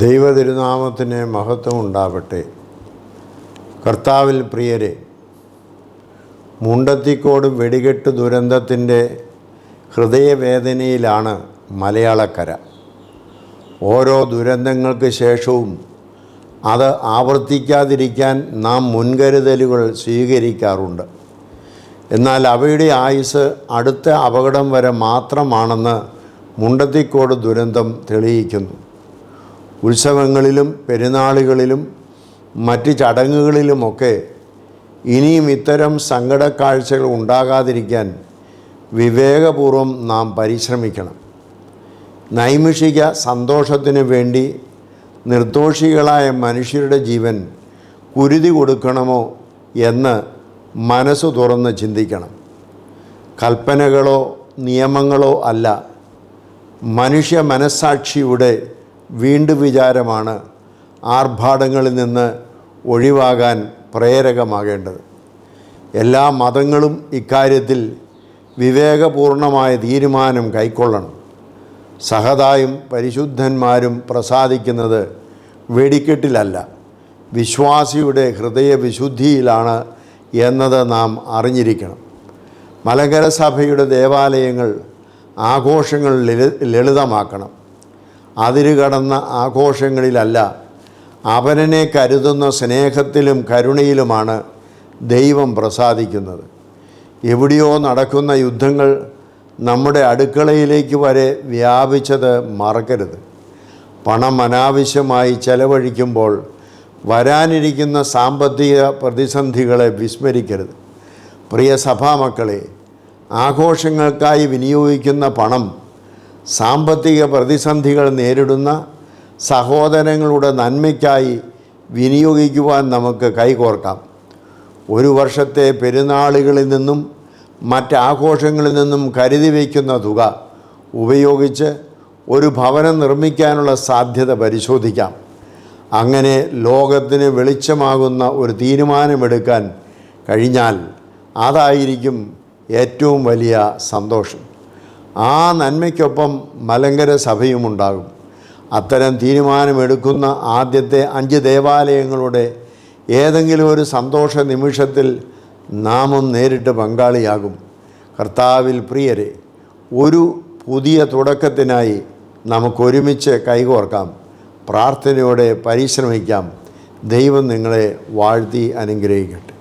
ദൈവതിരുനാമത്തിന് മഹത്വം ഉണ്ടാവട്ടെ. കർത്താവിൽ പ്രിയരെ, മുണ്ടത്തിക്കോട് വെടികെട്ട് ദുരന്തത്തിൻ്റെ ഹൃദയവേദനയിലാണ് മലയാളക്കര. ഓരോ ദുരന്തങ്ങൾക്ക് ശേഷവും അത് ആവർത്തിക്കാതിരിക്കാൻ നാം മുൻകരുതലുകൾ സ്വീകരിക്കാറുണ്ട്. എന്നാൽ അവയുടെ ആയുസ് അടുത്ത അപകടം വരെ മാത്രമാണെന്ന് മുണ്ടത്തിക്കോട് ദുരന്തം തെളിയിക്കുന്നു. ഉത്സവങ്ങളിലും പെരുന്നാളുകളിലും മറ്റ് ചടങ്ങുകളിലുമൊക്കെ ഇനിയും ഇത്തരം സങ്കടക്കാഴ്ചകൾ ഉണ്ടാകാതിരിക്കാൻ വിവേകപൂർവം നാം പരിശ്രമിക്കണം. നൈമിഷിക സന്തോഷത്തിനു വേണ്ടി നിർദോഷികളായ മനുഷ്യരുടെ ജീവൻ കുരുതി കൊടുക്കണമോ എന്ന് മനസ്സു തുറന്ന് ചിന്തിക്കണം. കൽപ്പനകളോ നിയമങ്ങളോ അല്ല, മനുഷ്യ മനസ്സാക്ഷിയുടെ വീണ്ടും വിചാരമാണ് ആർഭാടങ്ങളിൽ നിന്ന് ഒഴിവാകാൻ പ്രേരകമാകേണ്ടത്. എല്ലാ മതങ്ങളും ഇക്കാര്യത്തിൽ വിവേകപൂർണമായ തീരുമാനം കൈക്കൊള്ളണം. സഹതായും പരിശുദ്ധന്മാരും പ്രസാദിക്കുന്നത് വെടിക്കെട്ടിലല്ല, വിശ്വാസിയുടെ ഹൃദയവിശുദ്ധിയിലാണ് എന്നത് നാം അറിഞ്ഞിരിക്കണം. മലങ്കര സഭയുടെ ദേവാലയങ്ങൾ ആഘോഷങ്ങൾ ലളിതമാക്കണം. അതിരുകടന്ന ആഘോഷങ്ങളിലല്ല, അവനെ കരുതുന്ന സ്നേഹത്തിലും കരുണയിലുമാണ് ദൈവം പ്രസാദിക്കുന്നത്. എവിടെയോ നടക്കുന്ന യുദ്ധങ്ങൾ നമ്മുടെ അടുക്കളയിലേക്ക് വരെ വ്യാപിച്ചത് മറക്കരുത്. പണം അനാവശ്യമായി ചെലവഴിക്കുമ്പോൾ വരാനിരിക്കുന്ന സാമ്പത്തിക പ്രതിസന്ധികളെ വിസ്മരിക്കരുത്. പ്രിയ സഭാമക്കളെ, ആഘോഷങ്ങൾക്കായി വിനിയോഗിക്കുന്ന പണം സാമ്പത്തിക പ്രതിസന്ധികൾ നേരിടുന്ന സഹോദരങ്ങളുടെ നന്മയ്ക്കായി വിനിയോഗിക്കുവാൻ നമുക്ക് കൈകോർക്കാം. ഒരു വർഷത്തെ പെരുന്നാളുകളിൽ നിന്നും മറ്റാഘോഷങ്ങളിൽ നിന്നും കരുതി വയ്ക്കുന്ന തുക ഉപയോഗിച്ച് ഒരു ഭവനം നിർമ്മിക്കാനുള്ള സാധ്യത പരിശോധിക്കാം. അങ്ങനെ ലോകത്തിന് വെളിച്ചമാകുന്ന ഒരു തീരുമാനമെടുക്കാൻ കഴിഞ്ഞാൽ അതായിരിക്കും ഏറ്റവും വലിയ സന്തോഷം. ആ നന്മയ്ക്കൊപ്പം മലങ്കര സഭയുമുണ്ടാകും. അത്തരം തീരുമാനമെടുക്കുന്ന ആദ്യത്തെ 5 ദേവാലയങ്ങളുടെ ഏതെങ്കിലും ഒരു സന്തോഷ നിമിഷത്തിൽ നാമും നേരിട്ട് പങ്കാളിയാകും. കർത്താവിൽ പ്രിയരെ, ഒരു പുതിയ തുടക്കത്തിനായി നമുക്കൊരുമിച്ച് കൈകോർക്കാം, പ്രാർത്ഥനയോടെ പരിശ്രമിക്കാം. ദൈവം നിങ്ങളെ വാഴ്ത്തി അനുഗ്രഹിക്കട്ടെ.